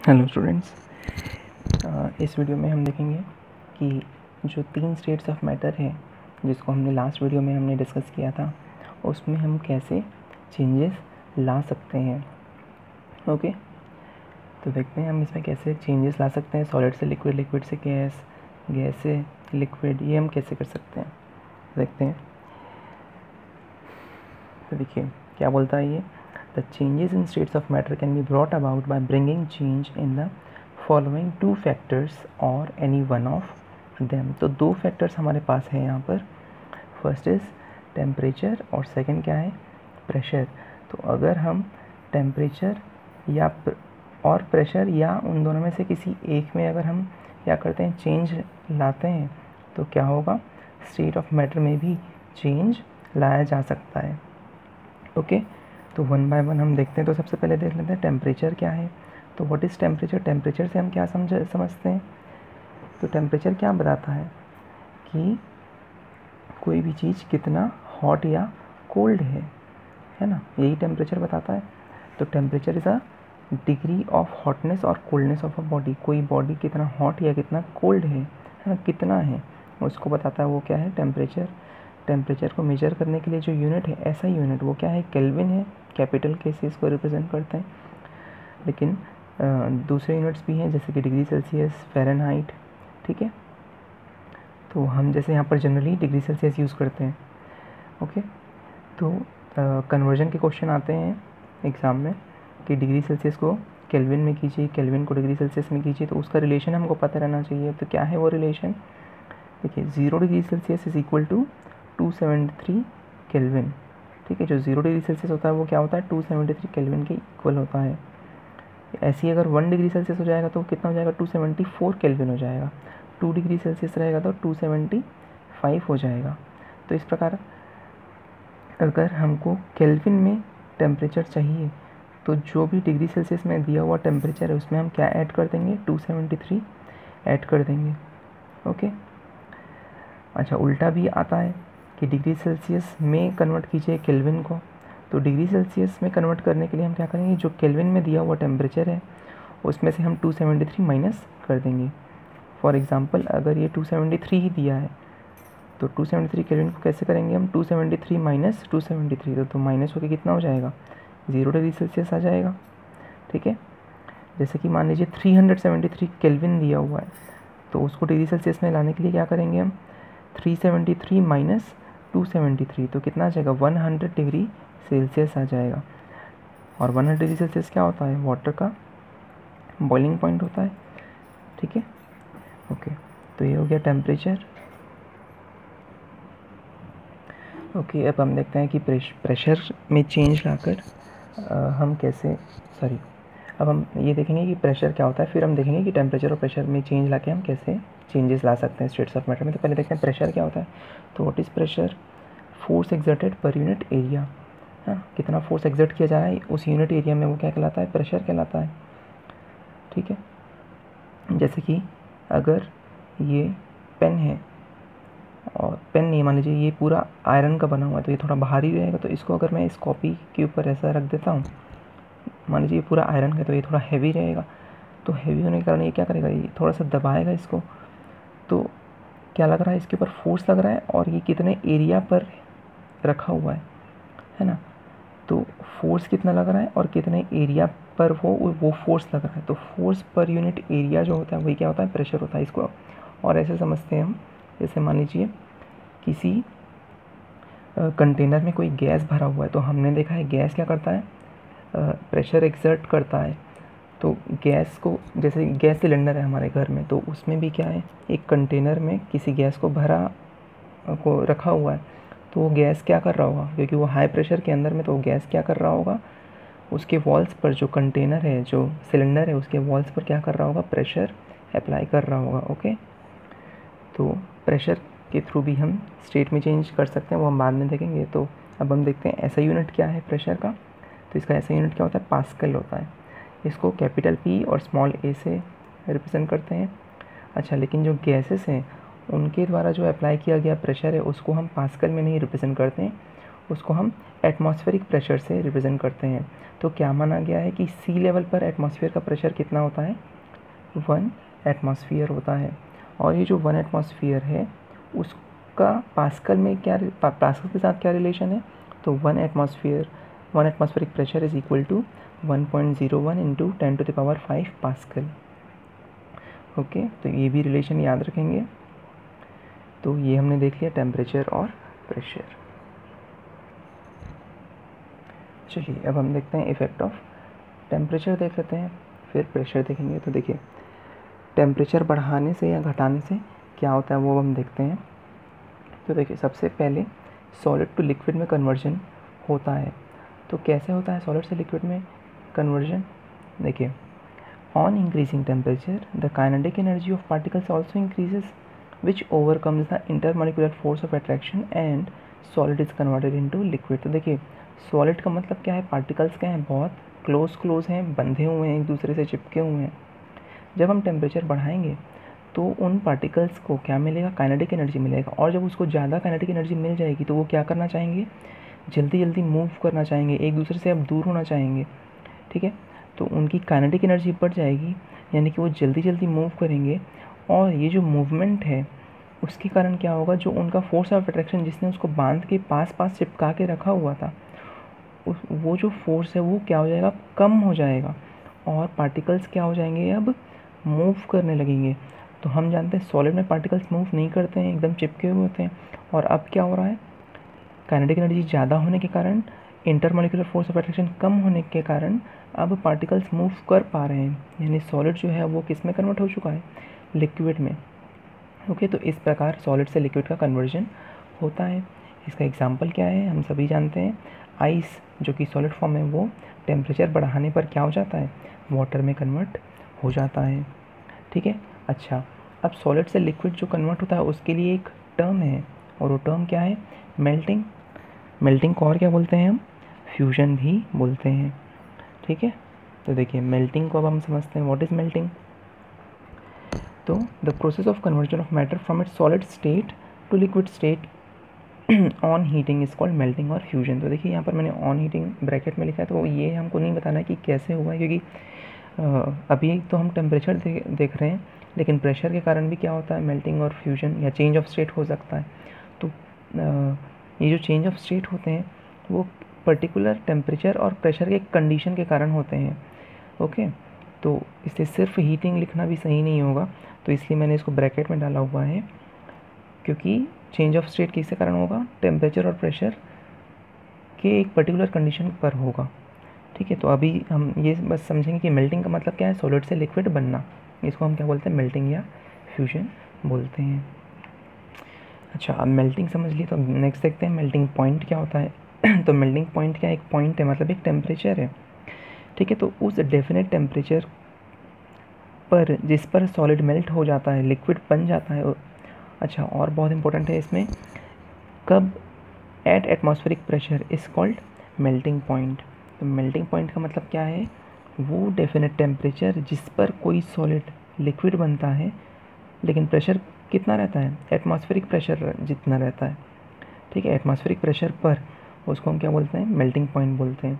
Hello students, इस video में हम देखेंगे कि जो 3 स्टेट्स ऑफ मैटर है जिसको हमने लास्ट वीडियो में हमने डिस्कस किया था, उसमें हम कैसे चेंजेस ला सकते हैं। ओके, तो देखते हैं हम इसमें कैसे चेंजेस ला सकते हैं। सॉलिड से लिक्विड, लिक्विड से गैस, गैस से लिक्विड, ये हम कैसे कर सकते हैं देखते हैं। तो देखिए क्या बोलता है ये, the changes in states of matter can be brought about by bringing change in the following 2 factors और एनी वन ऑफ देम। तो 2 फैक्टर्स हमारे पास है यहाँ पर। फर्स्ट इज़ टेम्परेचर और सेकंड क्या है, प्रेशर। तो अगर हम टेम्परेचर या और प्रेशर या उन दोनों में से किसी एक में अगर हम क्या करते हैं, चेंज लाते हैं, तो क्या होगा, स्टेट ऑफ मैटर में भी चेंज लाया जा सकता है। ओके, तो वन बाय वन हम देखते हैं। तो सबसे पहले देख लेते हैं टेम्परेचर क्या है। तो व्हाट इज़ टेम्परेचर। टेम्परेचर से हम क्या समझते हैं, तो टेम्परेचर क्या बताता है कि कोई भी चीज़ कितना हॉट या कोल्ड है ना, यही टेम्परेचर बताता है। तो temperature is a degree of hotness और कोल्डनेस ऑफ अ बॉडी। कोई बॉडी कितना हॉट या कितना कोल्ड है ना, कितना है उसको बताता है, वो क्या है, टेम्परेचर। टेम्परेचर को मेजर करने के लिए जो यूनिट है, ऐसा यूनिट, वो क्या है, केल्विन है। कैपिटल के से इसको रिप्रेजेंट करते हैं, लेकिन दूसरे यूनिट्स भी हैं जैसे कि डिग्री सेल्सियस, फ़ारेनहाइट। ठीक है, तो हम जैसे यहाँ पर जनरली डिग्री सेल्सियस यूज़ करते हैं। ओके, तो कन्वर्जन के क्वेश्चन आते हैं एग्ज़ाम में कि डिग्री सेल्सियस को केल्विन में कीजिए, केल्विन को डिग्री सेल्सियस में कीजिए, तो उसका रिलेशन हमको पता रहना चाहिए। तो क्या है वो रिलेशन, देखिए 0 degree Celsius is equal to 273 kelvin. ठीक है, जो 0 डिग्री सेल्सियस होता है वो क्या होता है, 273 केल्विन के इक्वल होता है। ऐसे ही अगर 1 डिग्री सेल्सियस हो जाएगा तो कितना हो जाएगा, 274 केल्विन हो जाएगा। 2 डिग्री सेल्सियस रहेगा तो 275 हो जाएगा। तो इस प्रकार अगर हमको केल्विन में टेम्परेचर चाहिए, तो जो भी डिग्री सेल्सियस में दिया हुआ टेम्परेचर है उसमें हम क्या ऐड कर देंगे, 273 ऐड कर देंगे। ओके, अच्छा उल्टा भी आता है कि डिग्री सेल्सियस में कन्वर्ट कीजिए केल्विन को। तो डिग्री सेल्सियस में कन्वर्ट करने के लिए हम क्या करेंगे, जो केल्विन में दिया हुआ टेम्परेचर है उसमें से हम 273 माइनस कर देंगे। फॉर एग्ज़ाम्पल अगर ये 273 ही दिया है तो 273 केल्विन को कैसे करेंगे हम, 273 माइनस 273, तो माइनस होकर कितना हो जाएगा, 0 डिग्री सेल्सियस आ जाएगा। ठीक है, जैसे कि मान लीजिए 373 केल्विन दिया हुआ है, तो उसको डिग्री सेल्सियस में लाने के लिए क्या करेंगे हम, 373 माइनस 273, तो कितना आ जाएगा, 100 डिग्री सेल्सियस आ जाएगा। और 100 डिग्री सेल्सियस क्या होता है, वाटर का बॉइलिंग पॉइंट होता है। ठीक है, ओके, तो ये हो गया टेम्परेचर। ओके, अब हम देखते हैं कि प्रेशर में चेंज लाकर हम कैसे, अब हम ये देखेंगे कि प्रेशर क्या होता है, फिर हम देखेंगे कि टेम्परेचर और प्रेशर में चेंज लाके हम कैसे चेंजेस ला सकते हैं स्टेट्स ऑफ मैटर में। तो पहले देखते हैं प्रेशर क्या होता है। तो what is pressure, force exerted per unit area. हाँ, कितना फोर्स एक्सर्ट किया जा रहा है उस यूनिट एरिया में, वो क्या कहलाता है, प्रेशर कहलाता है। ठीक है, जैसे कि अगर ये पेन है और पेन नहीं, मान लीजिए ये पूरा आयरन का बना हुआ है, तो ये थोड़ा भारी रहेगा। तो इसको अगर मैं इस कॉपी के ऊपर ऐसा रख देता हूँ, मान लीजिए ये पूरा आयरन का, तो ये थोड़ा हैवी रहेगा। तो हैवी होने के कारण ये क्या करेगा, ये थोड़ा सा दबाएगा इसको, तो क्या लग रहा है, इसके ऊपर फोर्स लग रहा है। और ये कितने एरिया पर रखा हुआ है ना, तो फोर्स कितना लग रहा है और कितने एरिया पर वो फोर्स लग रहा है। तो फोर्स पर यूनिट एरिया जो होता है वही क्या होता है, प्रेशर होता है। इसको और ऐसे समझते हैं हम, जैसे मान लीजिए किसी कंटेनर में कोई गैस भरा हुआ है, तो हमने देखा है गैस क्या करता है, प्रेशर एक्सर्ट करता है। तो गैस को, जैसे गैस सिलेंडर है हमारे घर में, तो उसमें भी क्या है, एक कंटेनर में किसी गैस को भरा को रखा हुआ है। तो वो गैस क्या कर रहा होगा, क्योंकि वो हाई प्रेशर के अंदर में, तो वो गैस क्या कर रहा होगा, उसके वॉल्स पर, जो कंटेनर है, जो सिलेंडर है, उसके वॉल्स पर क्या कर रहा होगा, प्रेशर अप्लाई कर रहा होगा। ओके, तो प्रेशर के थ्रू भी हम स्टेट में चेंज कर सकते हैं, वो हम बाद में देखेंगे। तो अब हम देखते हैं ऐसा यूनिट क्या है प्रेशर का। तो इसका ऐसा यूनिट क्या होता है, पास्कल होता है। इसको कैपिटल P और स्मॉल a से रिप्रेजेंट करते हैं। अच्छा, लेकिन जो गैसेस हैं उनके द्वारा जो अप्लाई किया गया प्रेशर है उसको हम पास्कल में नहीं रिप्रेजेंट करते हैं, उसको हम एटमॉस्फेरिक प्रेशर से रिप्रेजेंट करते हैं। तो क्या माना गया है कि सी लेवल पर एटमॉस्फेयर का प्रेशर कितना होता है, 1 एटमॉस्फेयर होता है। और ये जो 1 एटमॉस्फेयर है उसका पास्कल में क्या, पास्कल के साथ क्या रिलेशन है, तो 1 atmospheric pressure is equal to 1.01 into 10⁵ pascal. Okay, तो ये भी रिलेशन याद रखेंगे। तो ये हमने देख लिया टेम्परेचर और प्रेशर। चलिए अब हम देखते हैं इफ़ेक्ट ऑफ टेम्परेचर, देख लेते हैं, फिर प्रेशर देखेंगे। तो देखिए टेम्परेचर बढ़ाने से या घटाने से क्या होता है वो हम देखते हैं। तो देखिए सबसे पहले सॉलिड टू लिक्विड में कन्वर्जन होता है। तो कैसे होता है सॉलिड से लिक्विड में कन्वर्जन, देखिए on increasing temperature the kinetic energy of particles also increases which overcomes the intermolecular force of attraction and solid is converted into liquid. तो देखिए सॉलिड का मतलब क्या है, पार्टिकल्स क्या हैं, बहुत क्लोज हैं, बंधे हुए हैं, एक दूसरे से चिपके हुए हैं। जब हम टेम्परेचर बढ़ाएंगे तो उन पार्टिकल्स को क्या मिलेगा, काइनेटिक एनर्जी मिलेगा। और जब उसको ज़्यादा काइनेटिक एनर्जी मिल जाएगी तो वो क्या करना चाहेंगे, जल्दी मूव करना चाहेंगे, एक दूसरे से अब दूर होना चाहेंगे। ठीक है, तो उनकी काइनेटिक एनर्जी बढ़ जाएगी, यानी कि वो जल्दी मूव करेंगे। और ये जो मूवमेंट है उसके कारण क्या होगा, जो उनका फोर्स ऑफ अट्रैक्शन जिसने उसको बांध के पास चिपका के रखा हुआ था, वो जो फोर्स है वो क्या हो जाएगा, कम हो जाएगा। और पार्टिकल्स क्या हो जाएंगे, अब मूव करने लगेंगे। तो हम जानते हैं सॉलिड में पार्टिकल्स मूव नहीं करते हैं, एकदम चिपके हुए होते हैं। और अब क्या हो रहा है, काइनेटिक एनर्जी ज़्यादा होने के कारण, इंटरमॉलिक्यूलर फोर्स ऑफ अट्रैक्शन कम होने के कारण अब पार्टिकल्स मूव कर पा रहे हैं। यानी सॉलिड जो है वो किस में कन्वर्ट हो चुका है, लिक्विड में। ओके, तो इस प्रकार सॉलिड से लिक्विड का कन्वर्जन होता है। इसका एग्जांपल क्या है, हम सभी जानते हैं आइस जो कि सॉलिड फॉर्म है वो टेम्परेचर बढ़ाने पर क्या हो जाता है, वाटर में कन्वर्ट हो जाता है। ठीक है, अच्छा अब सॉलिड से लिक्विड जो कन्वर्ट होता है उसके लिए एक टर्म है, और वो टर्म क्या है, मेल्टिंग को और क्या बोलते हैं हम, फ्यूजन भी बोलते हैं। ठीक है, तो देखिए मेल्टिंग को अब हम समझते हैं, व्हाट इज़ मेल्टिंग। तो the process of conversion of matter from its solid state to liquid state on heating is called melting और फ्यूजन। तो देखिए यहाँ पर मैंने ऑन हीटिंग ब्रैकेट में लिखा है, तो ये हमको नहीं बताना है कि कैसे हुआ है, क्योंकि अभी तो हम टेम्परेचर देख रहे हैं, लेकिन प्रेशर के कारण भी क्या होता है, मेल्टिंग और फ्यूजन या चेंज ऑफ स्टेट हो सकता है। तो ये जो चेंज ऑफ स्टेट होते हैं वो पर्टिकुलर टेम्परेचर और प्रेशर के कंडीशन के कारण होते हैं। ओके, तो इसलिए सिर्फ हीटिंग लिखना भी सही नहीं होगा, तो इसलिए मैंने इसको ब्रैकेट में डाला हुआ है, क्योंकि चेंज ऑफ स्टेट किसके कारण होगा, टेम्परेचर और प्रेशर के एक पर्टिकुलर कंडीशन पर होगा। ठीक है, तो अभी हम ये बस समझेंगे कि मेल्टिंग का मतलब क्या है, सॉलिड से लिक्विड बनना, इसको हम क्या बोलते हैं, मेल्टिंग या फ्यूजन बोलते हैं। अच्छा, अब मेल्टिंग समझ लिए, तो नेक्स्ट देखते हैं मेल्टिंग पॉइंट क्या होता है। तो मेल्टिंग पॉइंट क्या, एक पॉइंट है, मतलब एक टेम्परेचर है। ठीक है, तो उस डेफिनेट टेम्परेचर पर जिस पर सॉलिड मेल्ट हो जाता है, लिक्विड बन जाता है। अच्छा, और बहुत इंपॉर्टेंट है इसमें, कब, eight atmospheric pressure is called melting point. तो मेल्टिंग पॉइंट का मतलब क्या है, वो डेफिनेट टेम्परेचर जिस पर कोई सॉलिड लिक्विड बनता है, लेकिन प्रेशर कितना रहता है, एटमॉस्फेरिक प्रेशर जितना रहता है। ठीक है, एटमॉस्फेरिक प्रेशर पर उसको हम क्या बोलते हैं, मेल्टिंग पॉइंट बोलते हैं।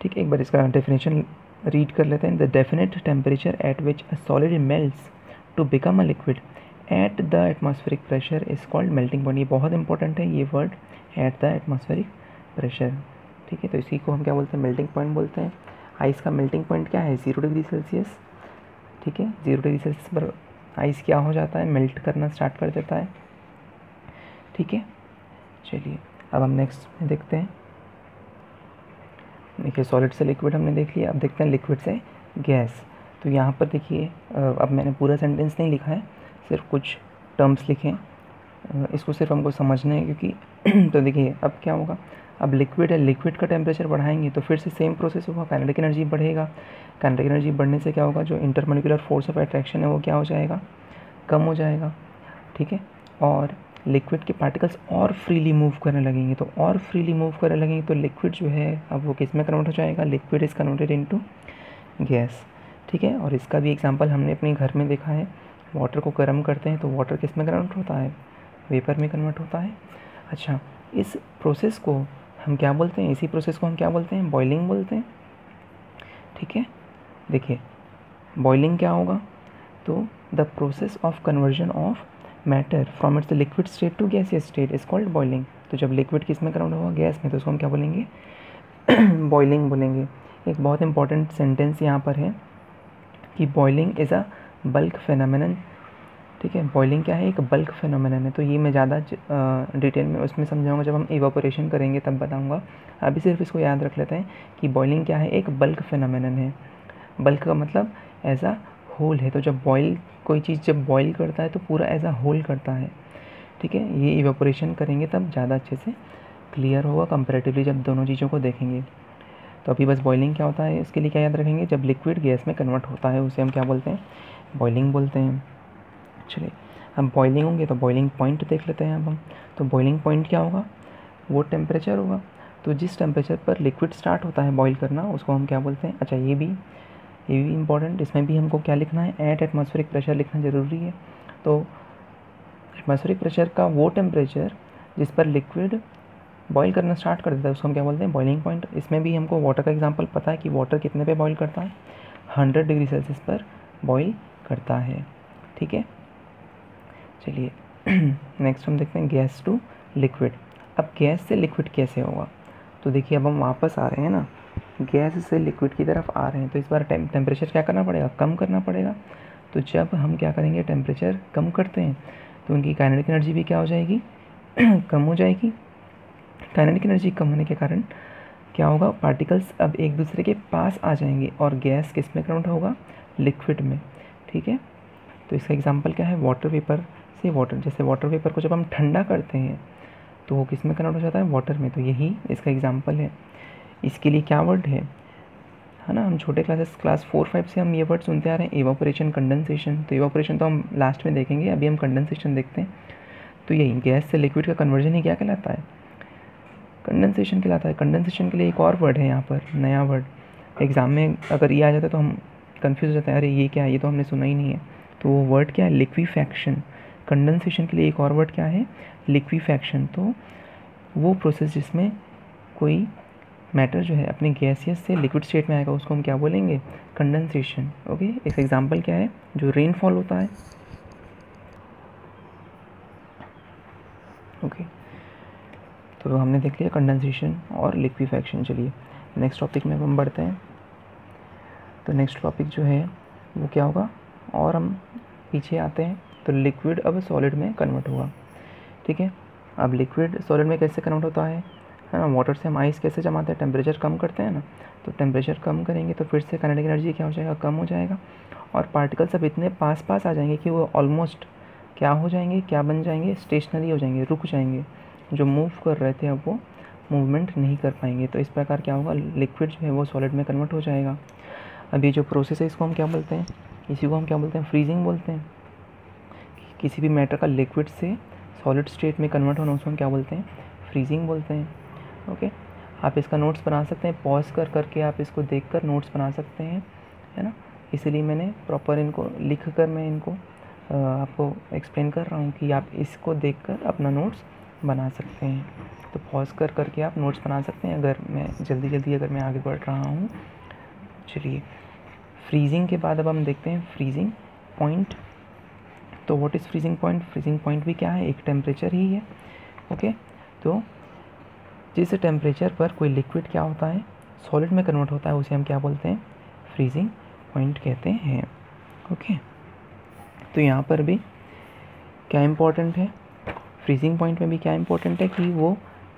ठीक है, एक बार इसका डेफिनेशन रीड कर लेते हैं। The definite temperature at which a solid melts to become a liquid at the atmospheric pressure is called melting point. ये बहुत इंपॉर्टेंट है ये word, at the atmospheric pressure. ठीक है, तो इसी को हम क्या बोलते हैं, मेल्टिंग पॉइंट बोलते हैं। आइस का मेल्टिंग पॉइंट क्या है, 0 डिग्री सेल्सियस। ठीक है, 0 डिग्री सेल्सियस पर आइस क्या हो जाता है, मेल्ट करना स्टार्ट कर देता है। ठीक है, चलिए अब हम नेक्स्ट में देखते हैं। देखिए सॉलिड से लिक्विड हमने देख लिया, अब देखते हैं लिक्विड से गैस। तो यहाँ पर देखिए अब मैंने पूरा सेंटेंस नहीं लिखा है, सिर्फ कुछ टर्म्स लिखे हैं, इसको सिर्फ हमको समझना है, क्योंकि तो देखिए अब क्या होगा, अब लिक्विड है, लिक्विड का टेम्परेचर बढ़ाएंगे तो फिर से सेम प्रोसेस होगा, काइनेटिक एनर्जी बढ़ेगा। काइनेटिक एनर्जी बढ़ने से क्या होगा, जो इंटरमॉलिक्यूलर फोर्स ऑफ अट्रैक्शन है वो क्या हो जाएगा, कम हो जाएगा। ठीक है, और लिक्विड के पार्टिकल्स और फ्रीली मूव करने लगेंगे, तो और फ्रीली मूव करने लगेंगे तो लिक्विड जो है अब वो किस में कन्वर्ट हो जाएगा, liquid is converted into gas. ठीक है, और इसका भी एग्जांपल हमने अपने घर में देखा है, वाटर को गर्म करते हैं तो वाटर किस में कन्वर्ट होता है, वेपर में कन्वर्ट होता है। अच्छा, इस प्रोसेस को हम क्या बोलते हैं, इसी प्रोसेस को हम क्या बोलते हैं, बॉइलिंग बोलते हैं। ठीक है, देखिए बॉइलिंग क्या होगा, तो the process of conversion of matter from its liquid state to gaseous state is called boiling. तो जब लिक्विड किस में कन्वर्ट होगा, गैस में, तो उसको हम क्या बोलेंगे, बॉइलिंग बोलेंगे। एक बहुत इंपॉर्टेंट सेंटेंस यहाँ पर है कि boiling is a bulk phenomenon. ठीक है, बॉइलिंग क्या है, एक बल्क फेनोमेनन है। तो ये मैं ज़्यादा डिटेल में उसमें समझाऊंगा जब हम इवापोरेशन करेंगे तब बताऊंगा। अभी सिर्फ इसको याद रख लेते हैं कि बॉइलिंग क्या है, एक बल्क फेनोमेनन है। बल्क का मतलब एज अ होल है। तो जब कोई चीज़ जब बॉइल करता है तो पूरा एज अ होल करता है। ठीक है, ये इवापोरेशन करेंगे तब ज़्यादा अच्छे से क्लियर होगा कंपैरेटिवली जब दोनों चीज़ों को देखेंगे। तो अभी बस बॉइलिंग क्या होता है इसके लिए क्या याद रखेंगे, जब लिक्विड गैस में कन्वर्ट होता है उसे हम क्या बोलते हैं, बॉइलिंग बोलते हैं। चलिए अब बॉइलिंग होंगे तो बॉइलिंग पॉइंट देख लेते हैं अब हम। तो बॉइलिंग पॉइंट क्या होगा, वो टेम्परेचर होगा। तो जिस टेम्परेचर पर लिक्विड स्टार्ट होता है बॉइल करना उसको हम क्या बोलते हैं। अच्छा ये भी इम्पॉर्टेंट, इसमें भी हमको क्या लिखना है, एट एटमॉस्फेरिक प्रेशर लिखना ज़रूरी है। तो एटमॉस्फेरिक प्रेशर का वो टेम्परेचर जिस पर लिक्विड बॉईल करना स्टार्ट कर देता है उसको हम क्या बोलते हैं, बॉइलिंग पॉइंट। इसमें भी हमको वाटर का एग्जांपल पता है कि वाटर कितने पे बॉईल करता है, 100 डिग्री सेल्सियस पर बॉईल करता है। ठीक है, चलिए नेक्स्ट हम देखते हैं गैस टू लिक्विड। अब गैस से लिक्विड कैसे होगा, तो देखिए अब हम वापस आ रहे हैं ना, गैस से लिक्विड की तरफ आ रहे हैं। तो इस बार टेम्परेचर क्या करना पड़ेगा, कम करना पड़ेगा। तो जब हम क्या करेंगे, टेम्परेचर कम करते हैं तो उनकी काइनेटिक एनर्जी भी क्या हो जाएगी कम हो जाएगी। काइनेटिक एनर्जी कम होने के कारण क्या होगा, पार्टिकल्स अब एक दूसरे के पास आ जाएंगे और गैस किस में कन्वर्ट होगा, लिक्विड में। ठीक है, तो इसका एग्जांपल क्या है, वाटर वेपर से वाटर। जैसे वाटर वेपर को जब हम ठंडा करते हैं तो वो किस में कन्वर्ट हो जाता है, वाटर में। तो यही इसका एग्जांपल है। इसके लिए क्या वर्ड है ना, हम छोटे क्लास 4-5 से हम ये वर्ड सुनते आ रहे हैं, एवापोरेशन, कंडेंसेशन। तो एवापोरेशन तो हम लास्ट में देखेंगे, अभी हम कंडेंसेशन देखते हैं। तो यही गैस से लिक्विड का कन्वर्जन ही क्या कहलाता है, कंडेंसेशन कहलाता है। कंडेंसेशन के लिए एक और वर्ड है यहाँ पर, नया वर्ड। एग्ज़ाम में अगर ये आ जाता है तो हम कंफ्यूज हो जाते हैं, अरे ये क्या है, ये तो हमने सुना ही नहीं है। तो वो वर्ड क्या है, लिक्विफैक्शन। कंडेंसेशन के लिए एक और वर्ड क्या है, लिक्विफैक्शन। तो वो प्रोसेस जिसमें कोई मैटर जो है अपने गैसियस से लिक्विड स्टेट में आएगा उसको हम क्या बोलेंगे, कंडेंसेशन। ओके, एक एग्जांपल क्या है, जो रेनफॉल होता है। ओके, तो हमने देख लिया कंडेंसेशन और लिक्विफैक्शन। चलिए नेक्स्ट टॉपिक में हम बढ़ते हैं। तो नेक्स्ट टॉपिक जो है वो क्या होगा, और हम पीछे आते हैं। तो लिक्विड अब सॉलिड में कन्वर्ट होगा। ठीक है, अब लिक्विड सॉलिड में कैसे कन्वर्ट होता है ना, वाटर से हम आइस कैसे जमाते हैं, टेम्परेचर कम करते हैं ना। तो टेम्परेचर कम करेंगे तो फिर से काइनेटिक एनर्जी क्या हो जाएगा, कम हो जाएगा। और पार्टिकल्स अब इतने पास पास आ जाएंगे कि वो ऑलमोस्ट क्या हो जाएंगे, क्या बन जाएंगे, स्टेशनरी हो जाएंगे, रुक जाएंगे। जो मूव कर रहे थे अब वो मूवमेंट नहीं कर पाएंगे। तो इस प्रकार क्या होगा, लिक्विड जो है वो सॉलिड में कन्वर्ट हो जाएगा। अब ये जो प्रोसेस है इसको हम क्या बोलते हैं, इसी को हम क्या बोलते हैं, फ्रीजिंग बोलते हैं। किसी भी मैटर का लिक्विड से सॉलिड स्टेट में कन्वर्ट होना उसको हम क्या बोलते हैं, फ्रीजिंग बोलते हैं। ओके, आप इसका नोट्स बना सकते हैं, पॉज कर करके आप इसको देखकर नोट्स बना सकते हैं, है ना। इसीलिए मैंने प्रॉपर इनको लिख कर मैं इनको आपको एक्सप्लेन कर रहा हूँ कि आप इसको देखकर अपना नोट्स बना सकते हैं। तो पॉज कर करके आप नोट्स बना सकते हैं अगर मैं जल्दी अगर मैं आगे बढ़ रहा हूँ। चलिए फ्रीजिंग के बाद अब हम देखते हैं फ्रीजिंग पॉइंट। तो what is freezing point, freezing point भी क्या है, एक टेम्परेचर ही है। ओके, तो जिस टेम्परेचर पर कोई लिक्विड क्या होता है, सॉलिड में कन्वर्ट होता है, उसे हम क्या बोलते हैं, फ्रीजिंग पॉइंट कहते हैं। ओके, तो यहाँ पर भी क्या इम्पोर्टेंट है, फ्रीजिंग पॉइंट में भी क्या इम्पोर्टेंट है कि वो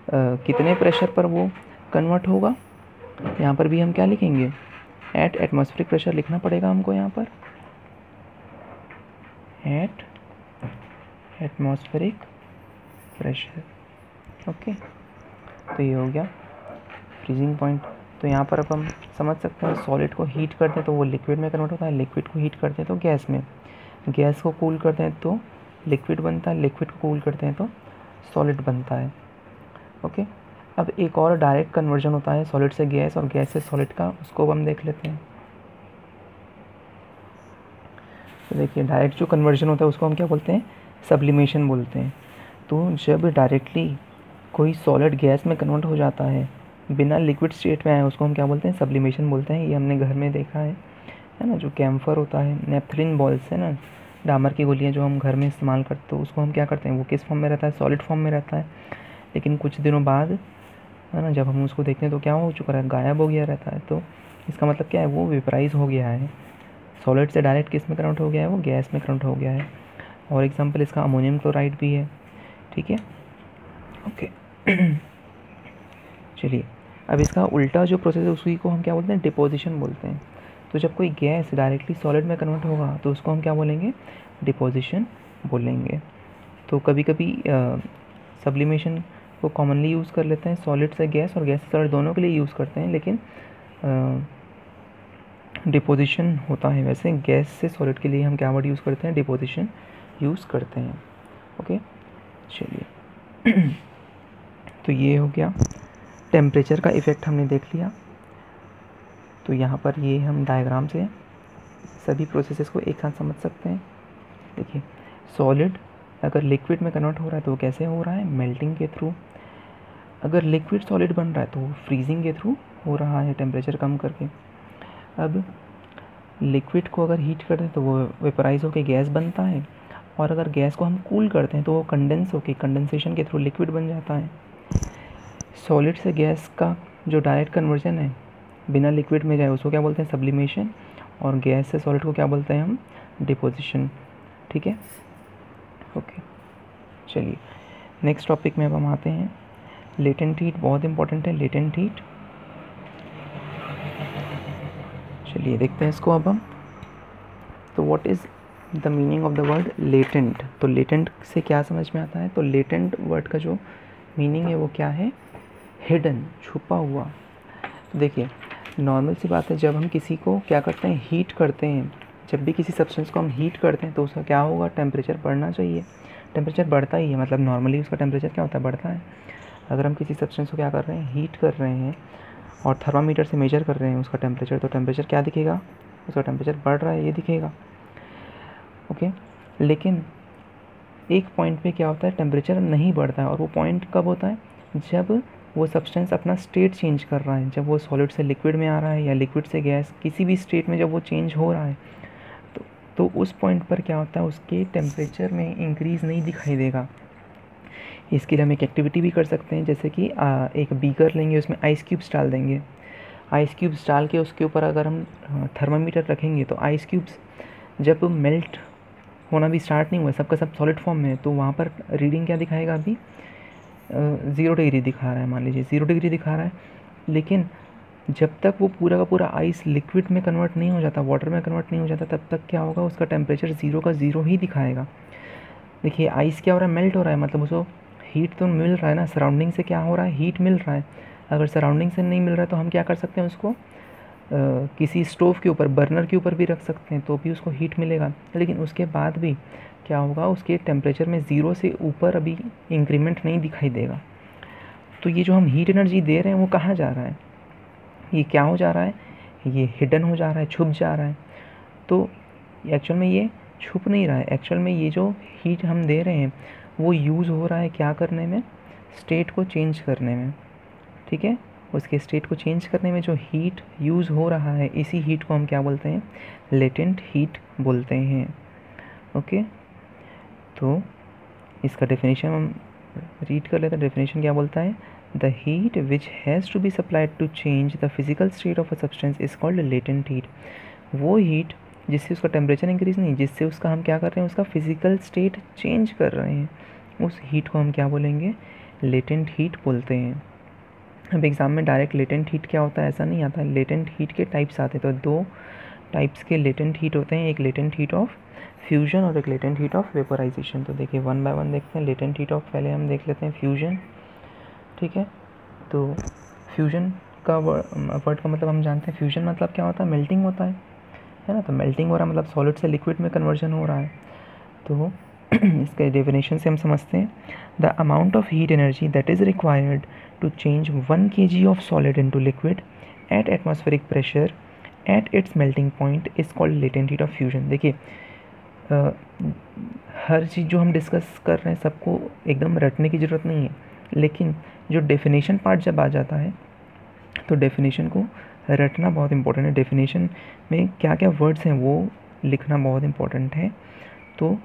कितने प्रेशर पर वो कन्वर्ट होगा। यहाँ पर भी हम क्या लिखेंगे, एट एटमॉस्फेरिक प्रेशर लिखना पड़ेगा हमको यहाँ पर, एट एटमॉस्फेरिक प्रेशर। ओके, तो ये हो गया फ्रीजिंग पॉइंट। तो यहाँ पर अब हम समझ सकते हैं, सॉलिड को हीट करते हैं तो वो लिक्विड में कन्वर्ट होता है, लिक्विड को हीट करते हैं तो गैस में, गैस को कूल करते हैं तो लिक्विड बनता है, लिक्विड को कूल करते हैं तो सॉलिड बनता है। ओके, अब एक और डायरेक्ट कन्वर्जन होता है सॉलिड से गैस और गैस से सॉलिड का, उसको हम देख लेते हैं। तो देखिए डायरेक्ट जो कन्वर्जन होता है उसको हम क्या बोलते हैं, सब्लिमेशन बोलते हैं। तो जब डायरेक्टली कोई सॉलिड गैस में कन्वर्ट हो जाता है बिना लिक्विड स्टेट में आए, उसको हम क्या बोलते हैं, सब्लिमेशन बोलते हैं। ये हमने घर में देखा है ना, जो कैम्फर होता है, नेपथलीन बॉल्स है ना, डामर की गोलियाँ जो हम घर में इस्तेमाल करते हैं, उसको हम क्या करते हैं, वो किस फॉर्म में रहता है, सॉलिड फॉर्म में रहता है। लेकिन कुछ दिनों बाद है ना, जब हम उसको देखते हैं तो क्या हो चुका है, गायब हो गया रहता है। तो इसका मतलब क्या है, वो वेपराइज हो गया है, सॉलिड से डायरेक्ट किस में कन्वर्ट हो गया है, वो गैस में कन्वर्ट हो गया है। और एग्जांपल इसका अमोनियम क्लोराइड भी है। ठीक है, ओके। चलिए, अब इसका उल्टा जो प्रोसेस है उसी को हम क्या बोलते हैं, डिपोजिशन बोलते हैं। तो जब कोई गैस डायरेक्टली सॉलिड में कन्वर्ट होगा तो उसको हम क्या बोलेंगे, डिपोजिशन बोलेंगे। तो कभी कभी सब्लिमेशन को कॉमनली यूज़ कर लेते हैं, सॉलिड से गैस और गैस से सॉलिड दोनों के लिए यूज़ करते हैं, लेकिन डिपोजिशन होता है वैसे गैस से सॉलिड के लिए हम क्या वर्ड यूज़ करते हैं, डिपोजिशन यूज़ करते हैं। ओके, चलिए। तो ये हो गया, टेम्परेचर का इफ़ेक्ट हमने देख लिया। तो यहाँ पर ये हम डायग्राम से सभी प्रोसेसेस को एक साथ समझ सकते हैं। देखिए, सॉलिड अगर लिक्विड में कन्वर्ट हो रहा है तो वो कैसे हो रहा है, मेल्टिंग के थ्रू। अगर लिक्विड सॉलिड बन रहा है तो वो फ्रीजिंग के थ्रू हो रहा है, टेम्परेचर कम करके। अब लिक्विड को अगर हीट करते हैं तो वो वेपराइज होकर गैस बनता है, और अगर गैस को हम कूल करते हैं तो वो कंडेंस होकर कंडेंसेशन के थ्रू लिक्विड बन जाता है। सॉलिड से गैस का जो डायरेक्ट कन्वर्जन है बिना लिक्विड में जाए उसको क्या बोलते हैं, सब्लिमेशन, और गैस से सॉलिड को क्या बोलते हैं हम, डिपोजिशन। ठीक है, ओके। चलिए, नेक्स्ट टॉपिक में अब हम आते हैं, लेटेंट हीट बहुत इंपॉर्टेंट है, लेटेंट हीट। चलिए देखते हैं इसको अब हम। तो what is the meaning of the word latent. तो लेटेंट से क्या समझ में आता है, तो लेटेंट वर्ड का जो मीनिंग है वो क्या है, हिडन, छुपा हुआ। तो देखिए, नॉर्मल सी बात है, जब हम किसी को क्या करते हैं, हीट करते हैं, जब भी किसी सब्सटेंस को हम हीट करते हैं तो उसका क्या होगा, टेम्परेचर बढ़ना चाहिए। टेम्परेचर बढ़ता ही है, मतलब नॉर्मली उसका टेम्परेचर क्या होता है, बढ़ता है। अगर हम किसी सब्सटेंस को क्या कर रहे हैं, हीट कर रहे हैं और थर्मामीटर से मेजर कर रहे हैं उसका टेम्परेचर, तो टेम्परेचर क्या दिखेगा, उसका टेम्परेचर बढ़ रहा है, ये दिखेगा। ओके, लेकिन एक पॉइंट पे क्या होता है, टेम्परेचर नहीं बढ़ता है। और वो पॉइंट कब होता है, जब वो सब्सटेंस अपना स्टेट चेंज कर रहा है, जब वो सॉलिड से लिक्विड में आ रहा है या लिक्विड से गैस, किसी भी स्टेट में जब वो चेंज हो रहा है तो उस पॉइंट पर क्या होता है, उसके टेम्परेचर में इंक्रीज़ नहीं दिखाई देगा। इसके लिए हम एक एक्टिविटी भी कर सकते हैं, जैसे कि एक बीकर लेंगे, उसमें आइस क्यूब्स डाल देंगे। आइस क्यूब्स डाल के उसके ऊपर अगर हम थर्मामीटर रखेंगे तो आइस क्यूब्स जब मेल्ट होना भी स्टार्ट नहीं हुआ, सबका सब सॉलिड फॉर्म में है, तो वहाँ पर रीडिंग क्या दिखाएगा, अभी 0 डिग्री दिखा रहा है, मान लीजिए 0 डिग्री दिखा रहा है। लेकिन जब तक वो पूरा का पूरा आइस लिक्विड में कन्वर्ट नहीं हो जाता, वाटर में कन्वर्ट नहीं हो जाता, तब तक क्या होगा, उसका टेम्परेचर 0 का 0 ही दिखाएगा। देखिए, आइस क्या हो रहा है, मेल्ट हो रहा है, मतलब उसको हीट तो मिल रहा है ना, सराउंडिंग से क्या हो रहा है, हीट मिल रहा है। अगर सराउंडिंग से नहीं मिल रहा है तो हम क्या कर सकते हैं, उसको किसी स्टोव के ऊपर, बर्नर के ऊपर भी रख सकते हैं, तो भी उसको हीट मिलेगा। लेकिन उसके बाद भी क्या होगा, उसके टेम्परेचर में 0 से ऊपर अभी इंक्रीमेंट नहीं दिखाई देगा। तो ये जो हम हीट एनर्जी दे रहे हैं वो कहाँ जा रहा है, ये क्या हो जा रहा है, ये हिडन हो जा रहा है, छुप जा रहा है। तो एक्चुअल में ये छुप नहीं रहा है, एक्चुअल में ये जो हीट हम दे रहे हैं वो यूज़ हो रहा है क्या करने में, स्टेट को चेंज करने में। ठीक है, उसके स्टेट को चेंज करने में जो हीट यूज़ हो रहा है, इसी हीट को हम क्या बोलते हैं, लेटेंट हीट बोलते हैं। ओके, तो इसका डेफिनेशन हम रीड कर लेते हैं। डेफिनेशन क्या बोलता है, the heat which has to be supplied to change the physical state of a substance is called latent heat. वो हीट जिससे उसका टेम्परेचर इंक्रीज़ नहीं, जिससे उसका हम क्या कर रहे हैं, उसका फिजिकल स्टेट चेंज कर रहे हैं, उस हीट को हम क्या बोलेंगे, लेटेंट हीट बोलते हैं। अब एग्ज़ाम में डायरेक्ट लेटेंट हीट क्या होता है ऐसा नहीं आता है, लेटेंट हीट के टाइप्स आते हैं। तो 2 टाइप्स के लेटेंट हीट होते हैं, एक लेटेंट हीट ऑफ फ्यूजन और एक लेटेंट हीट ऑफ वेपोराइजेशन। तो देखिए 1 बाय 1 देखते हैं। लेटेंट हीट ऑफ पहले हम देख लेते हैं फ्यूजन। ठीक है, तो फ्यूजन का वर्ड का मतलब हम जानते हैं, फ्यूजन मतलब क्या होता है, मेल्टिंग होता है ना। तो मेल्टिंग हो रहा है मतलब सॉलिड से लिक्विड में कन्वर्जन हो रहा है। तो इसके डेफिनेशन से हम समझते हैं, the amount of heat energy that is required to change 1 kg of solid into liquid at atmospheric pressure at its melting point is called latent heat of fusion. देखिए, हर चीज़ जो हम डिस्कस कर रहे हैं सबको एकदम रटने की ज़रूरत नहीं है। लेकिन जो डेफिनेशन पार्ट जब आ जाता है तो डेफिनेशन को रटना बहुत इंपॉर्टेंट है। डेफिनेशन में क्या क्या वर्ड्स हैं वो लिखना बहुत इंपॉर्टेंट है। तो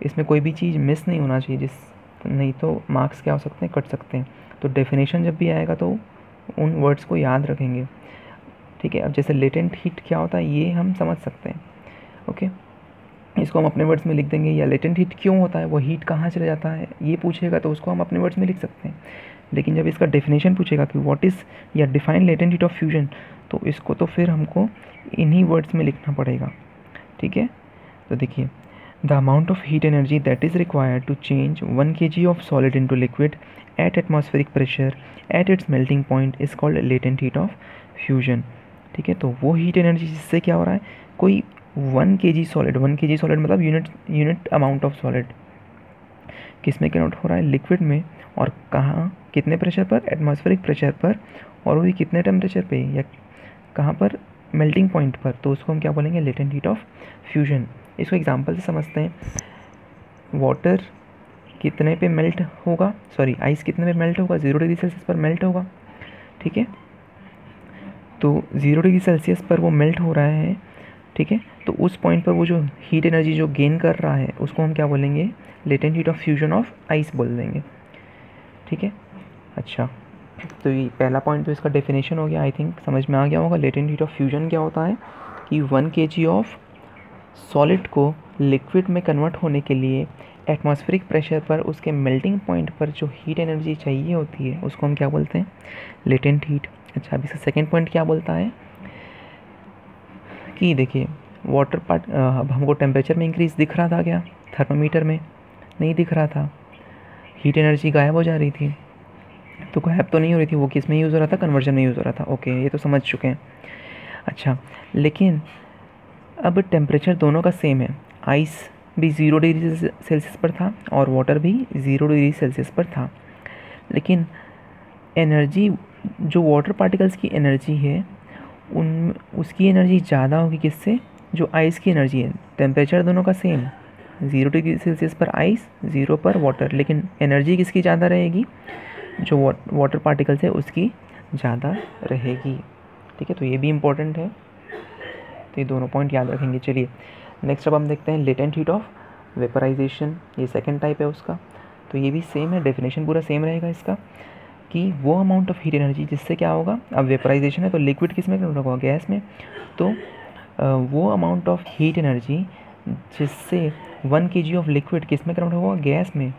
इसमें कोई भी चीज़ मिस नहीं होना चाहिए, नहीं तो मार्क्स क्या हो सकते हैं, कट सकते हैं। तो डेफिनेशन जब भी आएगा तो उन वर्ड्स को याद रखेंगे, ठीक है। अब जैसे लेटेंट हीट क्या होता है ये हम समझ सकते हैं, ओके। इसको हम अपने वर्ड्स में लिख देंगे, या लेटेंट हीट क्यों होता है, वो हीट कहाँ चले जाता है ये पूछेगा तो उसको हम अपने वर्ड्स में लिख सकते हैं। लेकिन जब इसका डेफिनेशन पूछेगा कि व्हाट इज़ या define latent heat of fusion, तो इसको तो फिर हमको इन्हीं वर्ड्स में लिखना पड़ेगा, ठीक है। तो देखिए, the amount of heat energy that is required to change 1 kg of solid into liquid at atmospheric pressure at its melting point is called latent heat of fusion, ठीक है। तो वो हीट एनर्जी जिससे क्या हो रहा है, कोई 1 kg सॉलिड, 1 kg सॉलिड मतलब यूनिट अमाउंट ऑफ सॉलिड किस में कन्वर्ट हो रहा है, लिक्विड में, और कहाँ, कितने प्रेशर पर, एटमॉस्फेरिक प्रेशर पर, और वो भी कितने टेम्परेचर पे, या कहाँ पर, मेल्टिंग पॉइंट पर। तो उसको हम क्या बोलेंगे, लेटेंट हीट ऑफ फ्यूजन। इसको एग्जांपल से समझते हैं। वाटर कितने पे मेल्ट होगा, सॉरी आइस कितने पे मेल्ट होगा, 0 डिग्री सेल्सियस पर मेल्ट होगा, ठीक है। तो 0 डिग्री सेल्सियस पर वो मेल्ट हो रहा है, ठीक है। तो उस पॉइंट पर वो जो हीट एनर्जी जो गेन कर रहा है उसको हम क्या बोलेंगे, latent heat of fusion of ice बोल देंगे, ठीक है। अच्छा, तो ये पहला पॉइंट तो इसका डेफिनेशन हो गया, आई थिंक समझ में आ गया होगा। लेटेंट हीट ऑफ फ्यूजन क्या होता है कि 1 kg ऑफ सॉलिड को लिक्विड में कन्वर्ट होने के लिए एटमॉस्फेरिक प्रेशर पर उसके मेल्टिंग पॉइंट पर जो हीट एनर्जी चाहिए होती है उसको हम क्या बोलते हैं, लेटेंट हीट। अच्छा, अभी इसका सेकेंड पॉइंट क्या बोलता है कि देखिए, वाटर पार्ट, अब हमको टेम्परेचर में इंक्रीज़ दिख रहा था क्या, थर्मामीटर में नहीं दिख रहा था, हीट एनर्जी गायब हो जा रही थी। तो गायब तो नहीं हो रही थी, वो किस में यूज़ हो रहा था, कन्वर्जन में यूज़ हो रहा था, ओके, ये तो समझ चुके हैं। अच्छा, लेकिन अब टेम्परेचर दोनों का सेम है, आइस भी 0 डिग्री सेल्सियस पर था और वाटर भी 0 डिग्री सेल्सियस पर था, लेकिन एनर्जी, जो वाटर पार्टिकल्स की एनर्जी है उसकी एनर्जी ज़्यादा होगी किससे, जो आइस की एनर्जी है। टेम्परेचर दोनों का सेम, 0 डिग्री सेल्सियस पर आइस, 0 पर वाटर, लेकिन एनर्जी किसकी ज़्यादा रहेगी, जो वाटर पार्टिकल्स है उसकी ज़्यादा रहेगी, ठीक है। तो ये भी इम्पोर्टेंट है, तो ये दोनों पॉइंट याद रखेंगे। चलिए नेक्स्ट अब हम देखते हैं लेटेंट हीट ऑफ वेपराइजेशन, ये सेकंड टाइप है उसका। तो ये भी सेम है, डेफिनेशन पूरा सेम रहेगा इसका, कि वो अमाउंट ऑफ हीट एनर्जी जिससे क्या होगा, अब वेपराइजेशन है तो लिक्विड किस में कन्वर्ट होगा, गैस में। तो वो अमाउंट ऑफ हीट एनर्जी जिससे 1 kg ऑफ लिक्विड किस में कन्वर्ट होगा, गैस में,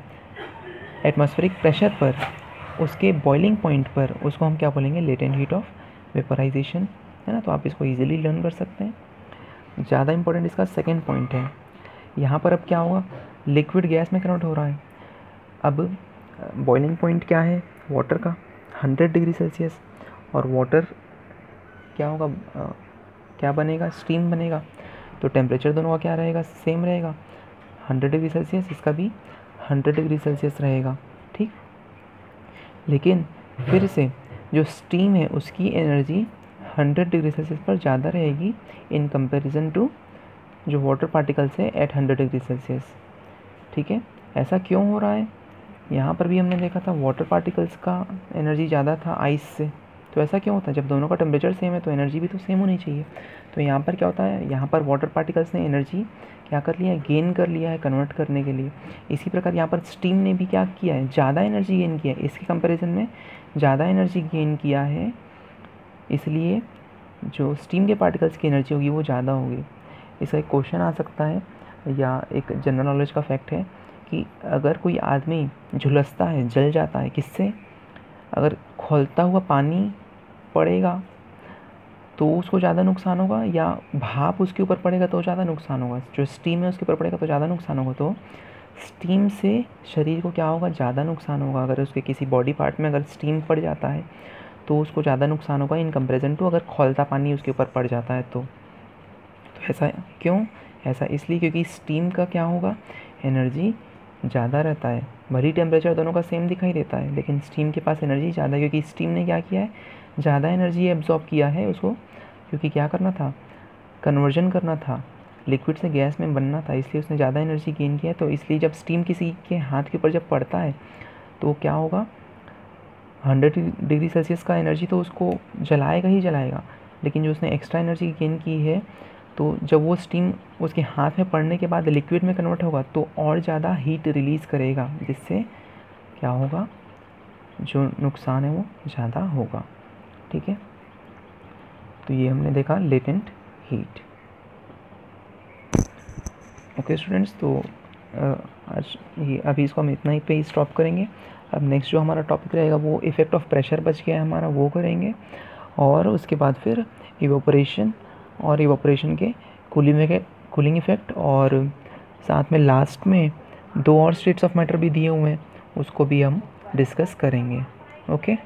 एटमॉस्फेरिक प्रेशर पर, उसके बॉइलिंग पॉइंट पर, उसको हम क्या बोलेंगे, लेटेंट हीट ऑफ वेपराइजेशन, है ना। तो आप इसको ईजिली लर्न कर सकते हैं। ज़्यादा इंपॉर्टेंट इसका सेकेंड पॉइंट है। यहाँ पर अब क्या होगा, लिक्विड गैस में कन्वर्ट हो रहा है। अब बॉइलिंग पॉइंट क्या है वाटर का, 100 डिग्री सेल्सियस, और वाटर क्या होगा, क्या बनेगा, स्टीम बनेगा। तो टेम्परेचर दोनों का क्या रहेगा, सेम रहेगा, 100 डिग्री सेल्सियस, इसका भी 100 डिग्री सेल्सियस रहेगा, ठीक। लेकिन फिर से जो स्टीम है उसकी एनर्जी 100 डिग्री सेल्सियस पर ज़्यादा रहेगी इन कंपैरिजन टू जो वाटर पार्टिकल्स है एट 100 डिग्री सेल्सियस, ठीक है। ऐसा क्यों हो रहा है, यहाँ पर भी हमने देखा था वाटर पार्टिकल्स का एनर्जी ज़्यादा था आइस से। तो ऐसा क्यों होता है, जब दोनों का टेम्परेचर सेम है तो एनर्जी भी तो सेम होनी चाहिए। तो यहाँ पर क्या होता है, यहाँ पर वाटर पार्टिकल्स ने एनर्जी क्या कर लिया है, गेन कर लिया है कन्वर्ट करने के लिए। इसी प्रकार यहाँ पर स्टीम ने भी क्या किया है, ज़्यादा एनर्जी गेन किया है, इसके कंपैरिजन में ज़्यादा एनर्जी गेन किया है, इसलिए जो स्टीम के पार्टिकल्स की एनर्जी होगी वो ज़्यादा होगी। इसका एक क्वेश्चन आ सकता है, या एक जनरल नॉलेज का फैक्ट है कि अगर कोई आदमी झुलसता है, जल जाता है, किससे, अगर खौलता हुआ पानी पड़ेगा तो उसको ज़्यादा नुकसान होगा, या भाप उसके ऊपर पड़ेगा तो ज़्यादा नुकसान होगा, जो स्टीम है उसके ऊपर पड़ेगा तो ज़्यादा नुकसान होगा। तो स्टीम से शरीर को क्या होगा, ज़्यादा नुकसान होगा। अगर उसके किसी बॉडी पार्ट में अगर स्टीम पड़ जाता है तो उसको ज़्यादा नुकसान होगा इन कंपेरिजन टू अगर खौलता पानी उसके ऊपर पड़ जाता है तो ऐसा क्यों, ऐसा इसलिए क्योंकि स्टीम का क्या होगा, एनर्जी ज़्यादा रहता है। भरी टेम्परेचर दोनों का सेम दिखाई देता है, लेकिन स्टीम के पास एनर्जी ज़्यादा है, क्योंकि स्टीम ने क्या किया है, ज़्यादा एनर्जी एब्जॉर्ब किया है उसको, क्योंकि क्या करना था, कन्वर्जन करना था, लिक्विड से गैस में बनना था, इसलिए उसने ज़्यादा एनर्जी गेन किया है। तो इसलिए जब स्टीम किसी के हाथ के ऊपर जब पड़ता है तो क्या होगा, 100 डिग्री सेल्सियस का एनर्जी तो उसको जलाएगा ही जलाएगा, लेकिन जो उसने एक्स्ट्रा एनर्जी गेन की है, तो जब वो स्टीम उसके हाथ में पड़ने के बाद लिक्विड में कन्वर्ट होगा तो और ज़्यादा हीट रिलीज़ करेगा, जिससे क्या होगा, जो नुकसान है वो ज़्यादा होगा। ठीक है, तो ये हमने देखा लेटेंट हीट। ओके स्टूडेंट्स, तो आज ये अभी इसको हम इतना ही पे ही स्टॉप करेंगे। अब नेक्स्ट जो हमारा टॉपिक रहेगा वो इफ़ेक्ट ऑफ प्रेशर बच गया है हमारा, वो करेंगे, और उसके बाद फिर इवोपरेशन और इवोपरेशन के कूलिंग इफ़ेक्ट, और साथ में लास्ट में 2 और स्टेट्स ऑफ मैटर भी दिए हुए हैं, उसको भी हम डिस्कस करेंगे। ओके।